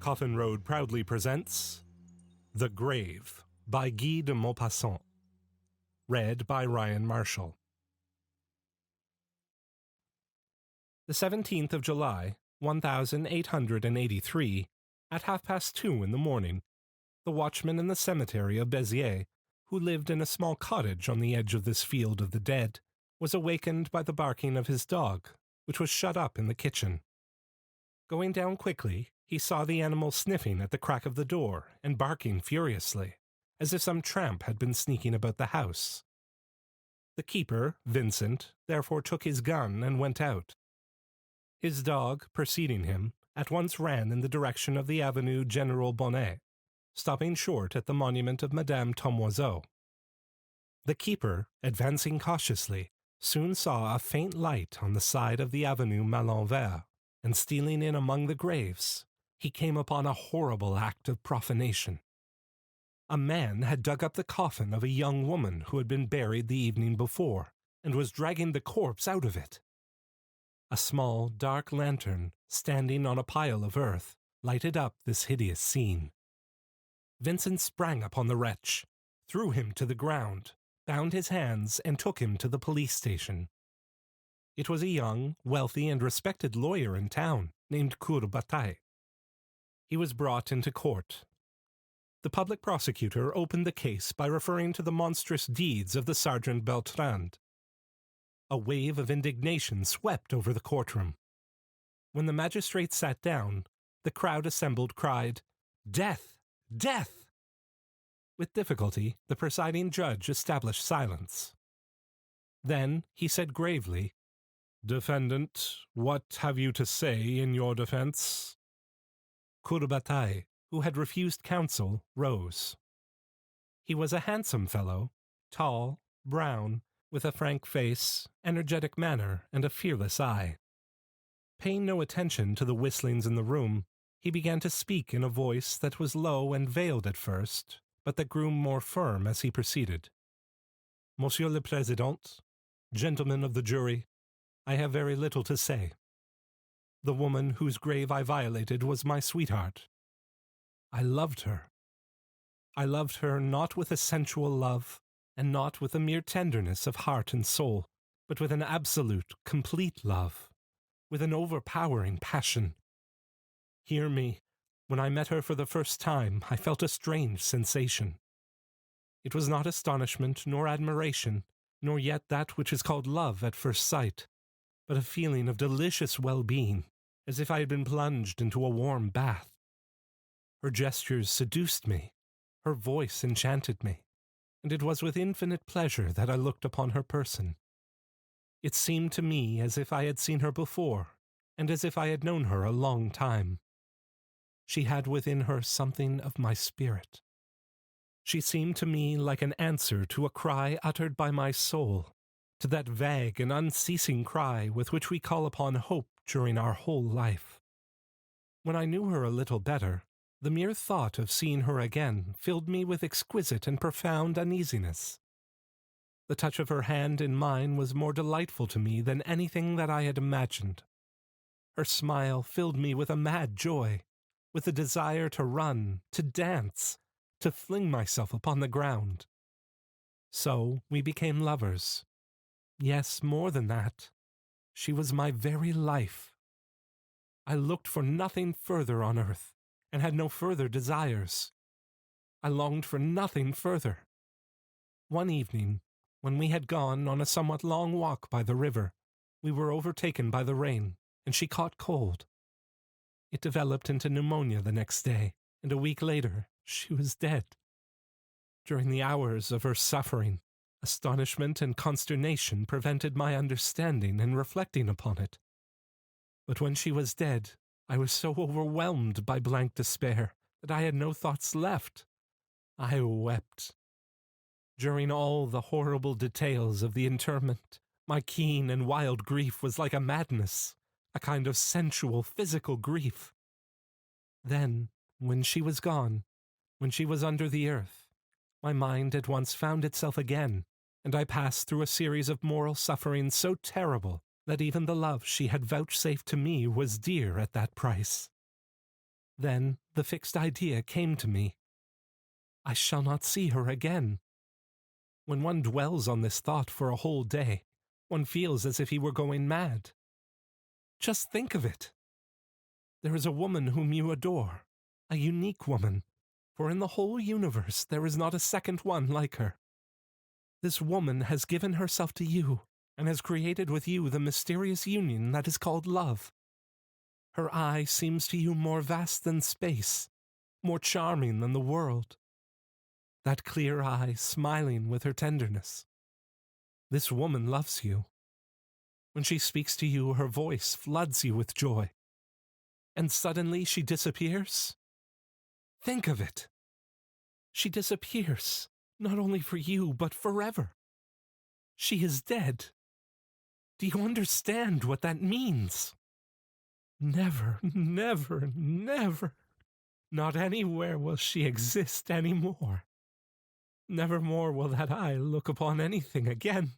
Coffin Road proudly presents The Grave by Guy de Maupassant. Read by Ryan Marshall. The 17th of July, 1883, at 2:30 in the morning, the watchman in the cemetery of Béziers, who lived in a small cottage on the edge of this field of the dead, was awakened by the barking of his dog, which was shut up in the kitchen. Going down quickly, he saw the animal sniffing at the crack of the door and barking furiously, as if some tramp had been sneaking about the house. The keeper, Vincent, therefore took his gun and went out. His dog, perceiving him, at once ran in the direction of the avenue General Bonnet, stopping short at the monument of Madame Tomoiseau. The keeper, advancing cautiously, soon saw a faint light on the side of the avenue Malenvers, and stealing in among the graves, he came upon a horrible act of profanation. A man had dug up the coffin of a young woman who had been buried the evening before, and was dragging the corpse out of it. A small, dark lantern, standing on a pile of earth, lighted up this hideous scene. Vincent sprang upon the wretch, threw him to the ground, bound his hands, and took him to the police station. It was a young, wealthy, and respected lawyer in town, named Courbatais. He was brought into court. The public prosecutor opened the case by referring to the monstrous deeds of the Sergeant Beltrand. A wave of indignation swept over the courtroom. When the magistrate sat down, the crowd assembled cried, "Death! Death!" With difficulty, the presiding judge established silence. Then he said gravely, "Defendant, what have you to say in your defense?" Courbatais, who had refused counsel, rose. He was a handsome fellow, tall, brown, with a frank face, energetic manner, and a fearless eye. Paying no attention to the whistlings in the room, he began to speak in a voice that was low and veiled at first, but that grew more firm as he proceeded. "Monsieur le Président, gentlemen of the jury, I have very little to say. The woman whose grave I violated was my sweetheart. I loved her. I loved her not with a sensual love, and not with a mere tenderness of heart and soul, but with an absolute, complete love, with an overpowering passion. Hear me, when I met her for the first time, I felt a strange sensation. It was not astonishment nor admiration, nor yet that which is called love at first sight, but a feeling of delicious well-being, as if I had been plunged into a warm bath. Her gestures seduced me, her voice enchanted me, and it was with infinite pleasure that I looked upon her person. It seemed to me as if I had seen her before, and as if I had known her a long time. She had within her something of my spirit. She seemed to me like an answer to a cry uttered by my soul, to that vague and unceasing cry with which we call upon hope during our whole life. When I knew her a little better, the mere thought of seeing her again filled me with exquisite and profound uneasiness. The touch of her hand in mine was more delightful to me than anything that I had imagined. Her smile filled me with a mad joy, with a desire to run, to dance, to fling myself upon the ground. So we became lovers. Yes, more than that. She was my very life. I looked for nothing further on earth, and had no further desires. I longed for nothing further. One evening, when we had gone on a somewhat long walk by the river, we were overtaken by the rain, and she caught cold. It developed into pneumonia the next day, and a week later she was dead. During the hours of her suffering, astonishment and consternation prevented my understanding and reflecting upon it. But when she was dead, I was so overwhelmed by blank despair that I had no thoughts left. I wept. During all the horrible details of the interment, my keen and wild grief was like a madness, a kind of sensual, physical grief. Then, when she was gone, when she was under the earth, my mind at once found itself again, and I passed through a series of moral sufferings so terrible that even the love she had vouchsafed to me was dear at that price. Then the fixed idea came to me. I shall not see her again. When one dwells on this thought for a whole day, one feels as if he were going mad. Just think of it. There is a woman whom you adore, a unique woman, for in the whole universe there is not a second one like her. This woman has given herself to you, and has created with you the mysterious union that is called love. Her eye seems to you more vast than space, more charming than the world. That clear eye smiling with her tenderness. This woman loves you. When she speaks to you, her voice floods you with joy. And suddenly she disappears? Think of it. She disappears, not only for you, but forever. She is dead. Do you understand what that means? Never, never, never. Not anywhere will she exist anymore. Nevermore will that eye look upon anything again.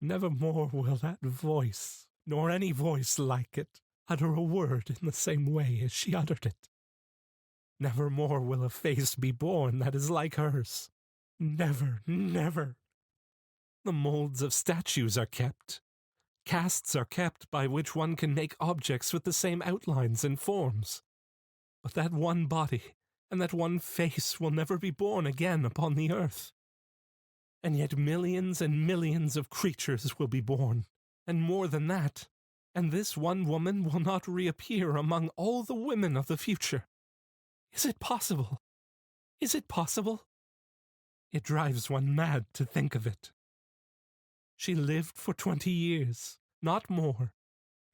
Nevermore will that voice, nor any voice like it, utter a word in the same way as she uttered it. Nevermore will a face be born that is like hers. Never, never. The molds of statues are kept. Casts are kept by which one can make objects with the same outlines and forms. But that one body and that one face will never be born again upon the earth. And yet millions and millions of creatures will be born, and more than that, and this one woman will not reappear among all the women of the future. Is it possible? Is it possible? It drives one mad to think of it. She lived for 20 years, not more,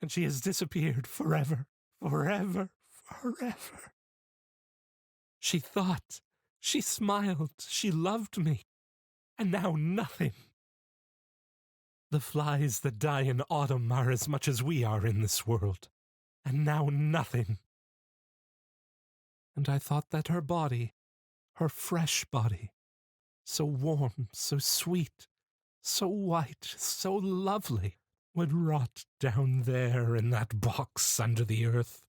and she has disappeared forever, forever, forever. She thought, she smiled, she loved me, and now nothing. The flies that die in autumn are as much as we are in this world, and now nothing. And I thought that her body, her fresh body, so warm, so sweet, so white, so lovely, would rot down there in that box under the earth.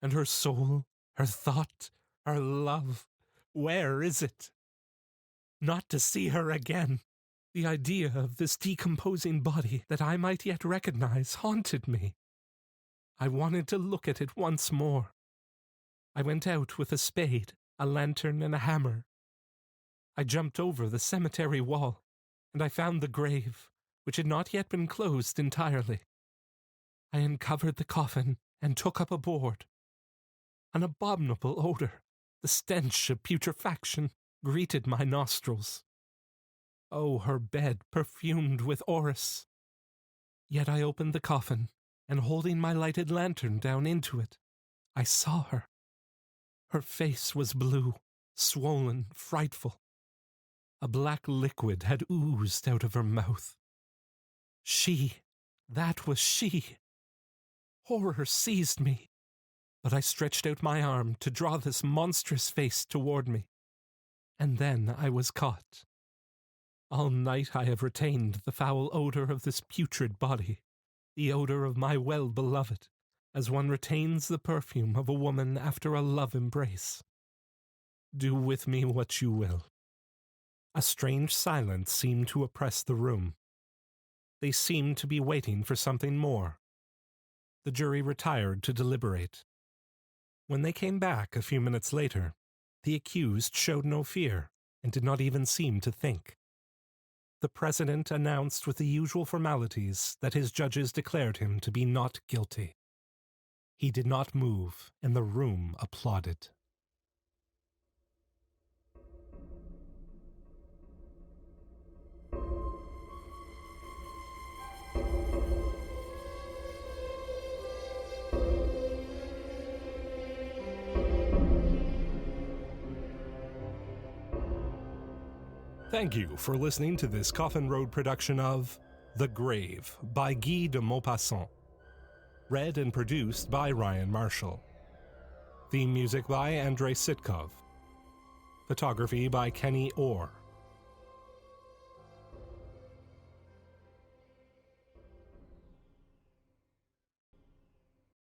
And her soul, her thought, her love, where is it? Not to see her again. The idea of this decomposing body that I might yet recognize haunted me. I wanted to look at it once more. I went out with a spade, a lantern, and a hammer. I jumped over the cemetery wall, and I found the grave, which had not yet been closed entirely. I uncovered the coffin and took up a board. An abominable odor, the stench of putrefaction, greeted my nostrils. Oh, her bed perfumed with orris. Yet I opened the coffin, and holding my lighted lantern down into it, I saw her. Her face was blue, swollen, frightful. A black liquid had oozed out of her mouth. That was she. Horror seized me, but I stretched out my arm to draw this monstrous face toward me. And then I was caught. All night I have retained the foul odor of this putrid body, the odor of my well-beloved, as one retains the perfume of a woman after a love embrace. Do with me what you will. A strange silence seemed to oppress the room. They seemed to be waiting for something more. The jury retired to deliberate. When they came back a few minutes later, the accused showed no fear and did not even seem to think. The president announced with the usual formalities that his judges declared him to be not guilty. He did not move, and the room applauded. Thank you for listening to this Coffin Road production of The Grave by Guy de Maupassant. Read and produced by Ryan Marshall. Theme music by Andrei Sitkov. Photography by Kenny Orr.